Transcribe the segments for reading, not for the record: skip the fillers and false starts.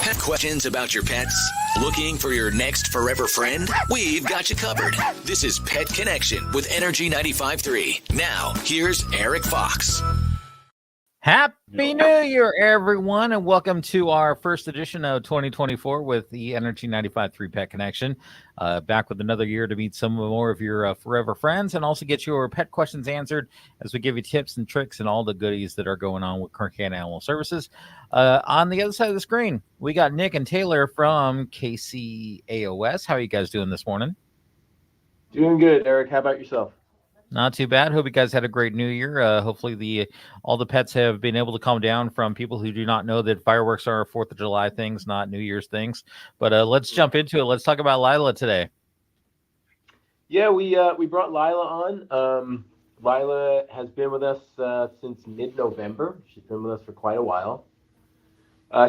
Have questions about your pets? Looking for your next forever friend? We've got you covered. This is Pet Connection with Energy 95.3. Now, here's Erik Fox. Happy New Year, everyone, and welcome to our first edition of 2024 with the Energy 95.3 Pet Connection. Back with another year to meet some more of your forever friends and also get your pet questions answered as we give you tips and tricks and all the goodies that are going on with Kern County Animal Services. On the other side of the screen, we got Nick and Taylor from KCAOS. How are you guys doing this morning? Doing good, Erik. How about yourself? Not too bad. Hope you guys had a great New Year. Hopefully all the pets have been able to calm down from people who do not know that fireworks are 4th of July things, not New Year's things. But let's jump into it. Let's talk about Lila today. Yeah, we brought Lila on. Lila has been with us since mid-November. She's been with us for quite a while.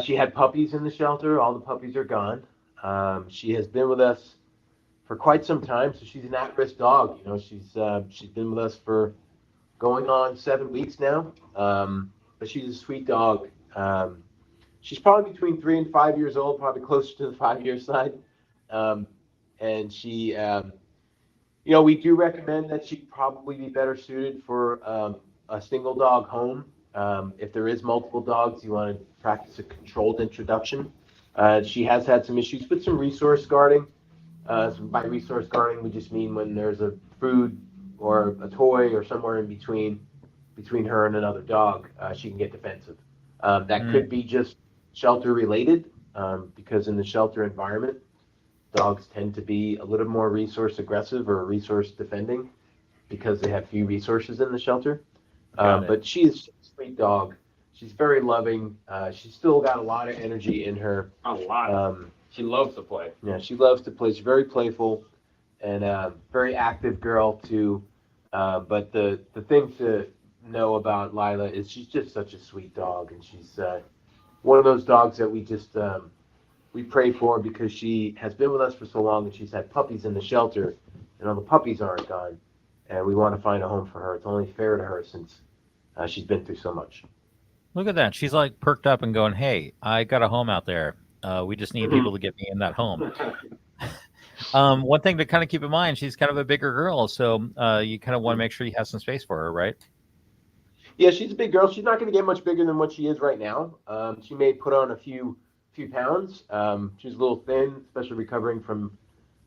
She had puppies in the shelter. All the puppies are gone. She has been with us for quite some time, so she's an at-risk dog. You know, she's been with us for going on 7 weeks now. But she's a sweet dog. She's probably between 3 and 5 years old, probably closer to the 5-year side. And she, we do recommend that she probably be better suited for a single dog home. If there is multiple dogs, you want to practice a controlled introduction. She has had some issues with some resource guarding. So by resource guarding, we just mean when there's a food or a toy or somewhere in between her and another dog, she can get defensive. That could be just shelter related, because in the shelter environment, dogs tend to be a little more resource aggressive or resource defending because they have few resources in the shelter. But she is a sweet dog. She's very loving. She's still got a lot of energy in her. A lot. She loves to play. Yeah, she loves to play. She's very playful and very active girl too. But the thing to know about Lila is she's just such a sweet dog, and she's one of those dogs that we just we pray for because she has been with us for so long, and she's had puppies in the shelter, and all the puppies aren't gone, and we want to find a home for her. It's only fair to her since she's been through so much. Look at that. She's like perked up and going, hey, I got a home out there. We just need people to get me in that home. One thing to kind of keep in mind, she's kind of a bigger girl, so you kind of want to make sure you have some space for her, right? Yeah, she's a big girl. She's not going to get much bigger than what she is right now. She may put on a few pounds. She's a little thin, especially recovering from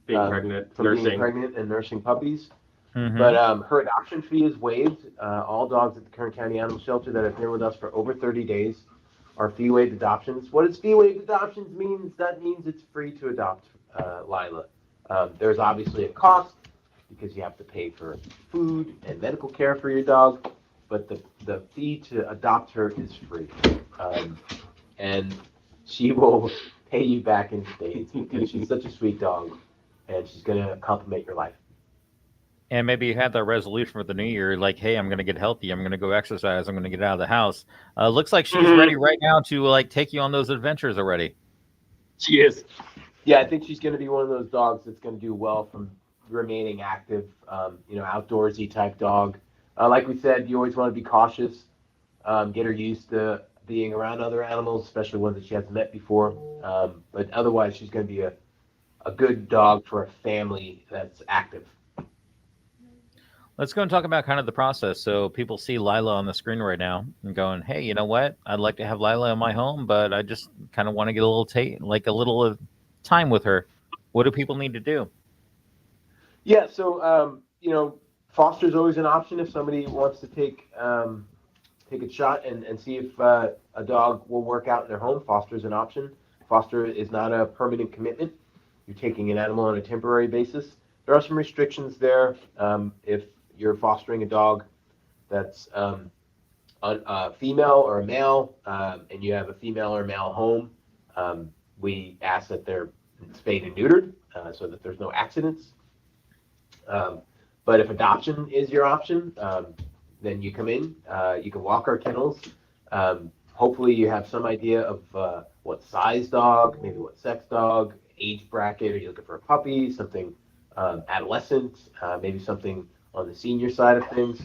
being pregnant, being pregnant and nursing puppies. Mm-hmm. But her adoption fee is waived. All dogs at the Kern County Animal Shelter that have been with us for over 30 days are fee-waived adoptions. What does fee-waived adoptions means? That means it's free to adopt Lila. There's obviously a cost because you have to pay for food and medical care for your dog, but the fee to adopt her is free. And she will pay you back in spades because she's such a sweet dog, and she's going to complement your life. And maybe you had that resolution for the new year, like, hey, I'm going to get healthy. I'm going to go exercise. I'm going to get out of the house. Looks like she's ready right now to like take you on those adventures already. She is. Yeah, I think she's going to be one of those dogs that's going to do well from remaining active, outdoorsy type dog. Like we said, you always want to be cautious, get her used to being around other animals, especially ones that she hasn't met before. But otherwise, she's going to be a good dog for a family that's active. Let's go and talk about kind of the process. So people see Lila on the screen right now and going, hey, you know what? I'd like to have Lila in my home, but I just kind of want to get a little time with her. What do people need to do? Yeah, so, foster is always an option if somebody wants to take a shot and see if a dog will work out in their home. Foster is an option. Foster is not a permanent commitment. You're taking an animal on a temporary basis. There are some restrictions there. If you're fostering a dog that's a female or a male, and you have a female or male home, we ask that they're spayed and neutered so that there's no accidents. But if adoption is your option, then you come in. You can walk our kennels. Hopefully you have some idea of what size dog, maybe what sex dog, age bracket. Are you looking for a puppy, something adolescent, maybe something on the senior side of things,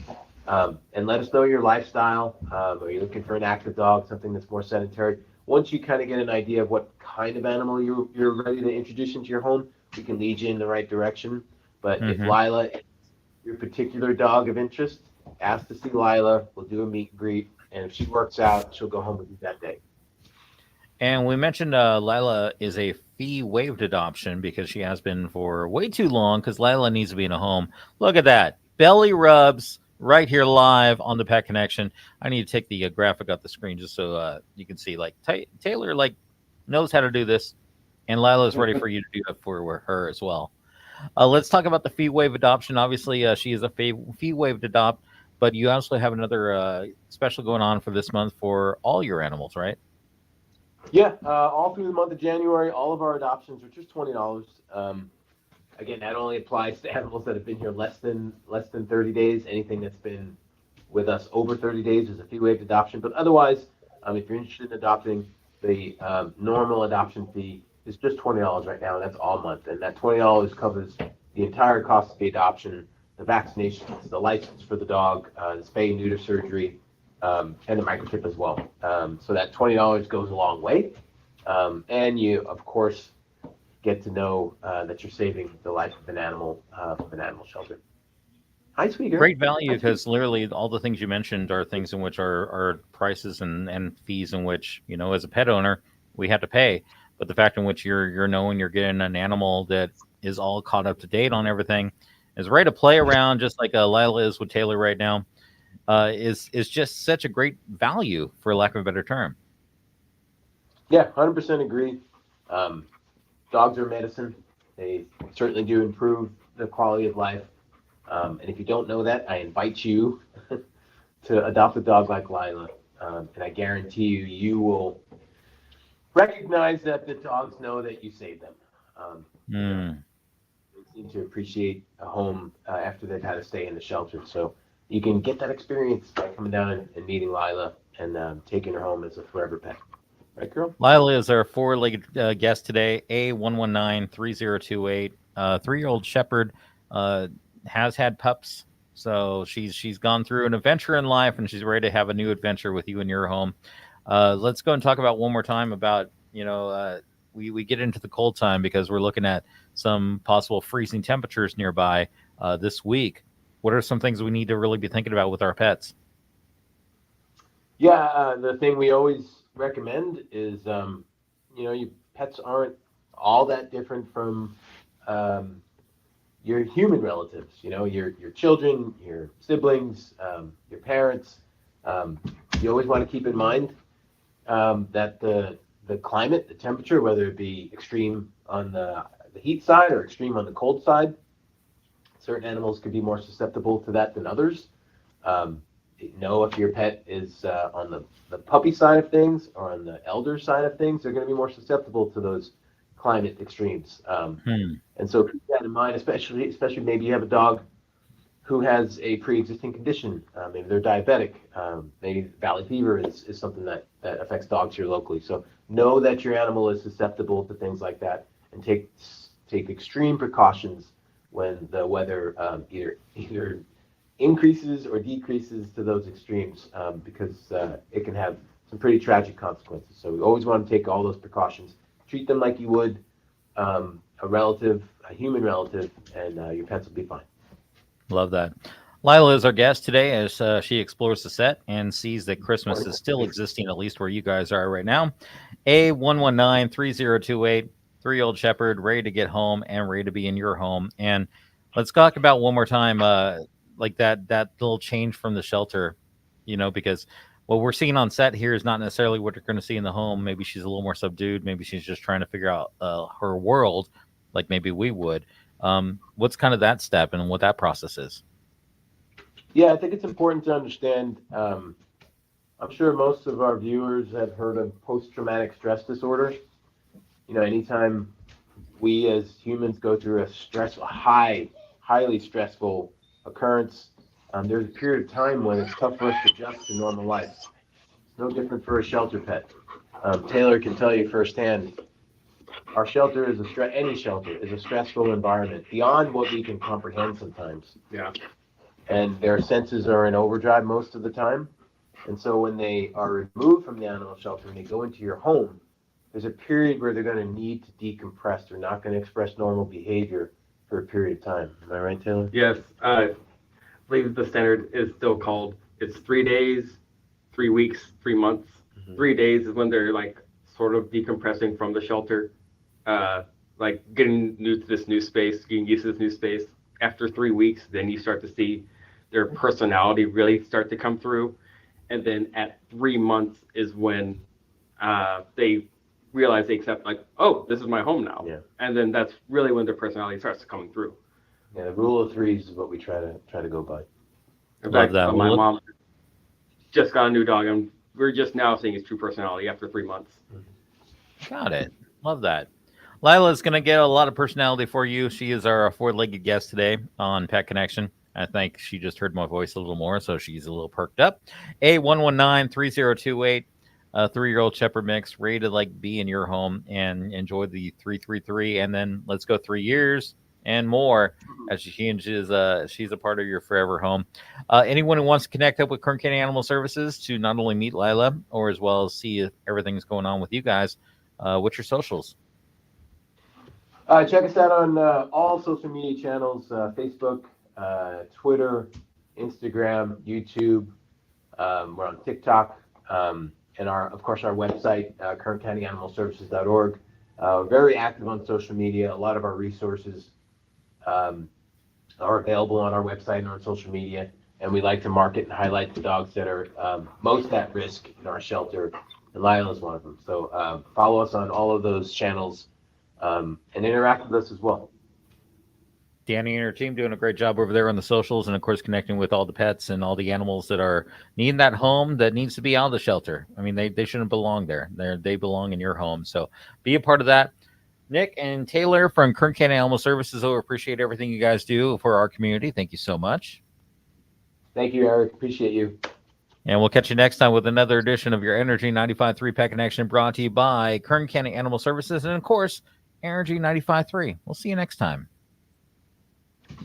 and let us know your lifestyle. Are you looking for an active dog, something that's more sedentary? once you kind of get an idea of what kind of animal you're ready to introduce into your home, we can lead you in the right direction. But if Lila is your particular dog of interest, ask to see Lila. We'll do a meet and greet, and if she works out, she'll go home with you that day. And we mentioned Lila is a fee-waived adoption because she has been for way too long because Lila needs to be in a home. Look at that. Belly rubs right here live on the Pet Connection. I need to take the graphic off the screen just so you can see. Like Taylor knows how to do this, and Lila is ready for you to do it for her as well. Let's talk about the fee-waived adoption. Obviously, she is a fee-waived adopt, but you also have another special going on for this month for all your animals, right? Yeah, all through the month of January, all of our adoptions are just $20. Again, that only applies to animals that have been here less than 30 days. Anything that's been with us over 30 days is a fee-waived adoption. But otherwise, if you're interested in adopting, the normal adoption fee is just $20 right now, and that's all month. And that $20 covers the entire cost of the adoption, the vaccinations, the license for the dog, the spay and neuter surgery, and the microchip as well. So that $20 goes a long way. And you, of course, get to know that you're saving the life of an animal from an animal shelter. Hi, sweet girl. Great value because literally all the things you mentioned are things in which are prices and fees in which, as a pet owner, we have to pay. But the fact in which you're knowing you're getting an animal that is all caught up to date on everything, is ready to play around just like Lila is with Taylor right now, is just such a great value, for lack of a better term. Yeah, 100% agree. Dogs are medicine. They certainly do improve the quality of life. And if you don't know that, I invite you to adopt a dog like Lila. And I guarantee you will recognize that the dogs know that you saved them. They seem to appreciate a home after they've had to stay in the shelter. So you can get that experience by coming down and meeting Lila and taking her home as a forever pet. Right, girl? Lila is our four-legged guest today, A1193028. 3-year-old Shepherd has had pups, so she's gone through an adventure in life, and she's ready to have a new adventure with you in your home. Let's go and talk about one more time about, we get into the cold time because we're looking at some possible freezing temperatures nearby this week. What are some things we need to really be thinking about with our pets? Yeah, the thing we always recommend is, your pets aren't all that different from your human relatives. Your children, your siblings, your parents. You always want to keep in mind that the climate, the temperature, whether it be extreme on the heat side or extreme on the cold side, certain animals could be more susceptible to that than others. If your pet is on the puppy side of things or on the elder side of things, they're going to be more susceptible to those climate extremes. And so keep that in mind, especially maybe you have a dog who has a pre-existing condition. Maybe they're diabetic. Maybe valley fever is something that affects dogs here locally. So know that your animal is susceptible to things like that, and take extreme precautions when the weather either increases or decreases to those extremes, because it can have some pretty tragic consequences. So we always want to take all those precautions, treat them like you would a human relative, and your pets will be fine. Love that. Lila is our guest today as she explores the set and sees that Christmas is still existing, at least where you guys are right now. A1193028, 3-year-old Shepherd, ready to get home and ready to be in your home. And let's talk about one more time, like that little change from the shelter, because what we're seeing on set here is not necessarily what you're going to see in the home. Maybe she's a little more subdued. Maybe she's just trying to figure out her world, like maybe we would. What's kind of that step and what that process is? Yeah, I think it's important to understand. I'm sure most of our viewers have heard of post-traumatic stress disorder. Anytime we as humans go through a highly stressful occurrence, there's a period of time when it's tough for us to adjust to normal life. It's no different for a shelter pet. Taylor can tell you firsthand, our shelter any shelter is a stressful environment beyond what we can comprehend sometimes. Yeah. And their senses are in overdrive most of the time. And so when they are removed from the animal shelter and they go into your home, there's a period where they're going to need to decompress. They're not going to express normal behavior for a period of time. Am I right, Taylor? Yes. I believe the standard is still called, it's 3 days, 3 weeks, 3 months. 3 days is when they're like sort of decompressing from the shelter, like getting new to this new space, getting used to this new space. After 3 weeks, then you start to see their personality really start to come through. And then at 3 months is when they realize they accept, like, oh, this is my home now. Yeah. And then that's really when their personality starts coming through. Yeah, the rule of threes is what we try to go by. In Love fact, that. my Well, mom just got a new dog, and we're just now seeing his true personality after 3 months. Got it. Love that. Lila's going to get a lot of personality for you. She is our four-legged guest today on Pet Connection. I think she just heard my voice a little more, so she's a little perked up. A119-3028, a 3-year-old Shepherd mix, ready to like be in your home and enjoy the 333, and then let's go 3 years and more as she changes. She's a part of your forever home. Anyone who wants to connect up with Kern County Animal Services to not only meet Lila or as well as see if everything's going on with you guys, what's your socials? Check us out on all social media channels, Facebook, Twitter, Instagram, YouTube. We're on TikTok, and of course our website, kerncountyanimalservices.org. Very active on social media. A lot of our resources are available on our website and on social media, and we like to market and highlight the dogs that are most at risk in our shelter, and Lila is one of them. So follow us on all of those channels and interact with us as well. Danny and her team doing a great job over there on the socials, and of course connecting with all the pets and all the animals that are needing that home that needs to be out of the shelter. I mean, they shouldn't belong there. They belong in your home. So be a part of that. Nick and Taylor from Kern County Animal Services, I appreciate everything you guys do for our community. Thank you so much. Thank you, Eric. Appreciate you. And we'll catch you next time with another edition of your Energy 95.3 Pet Connection, brought to you by Kern County Animal Services and, of course, Energy 95.3. We'll see you next time.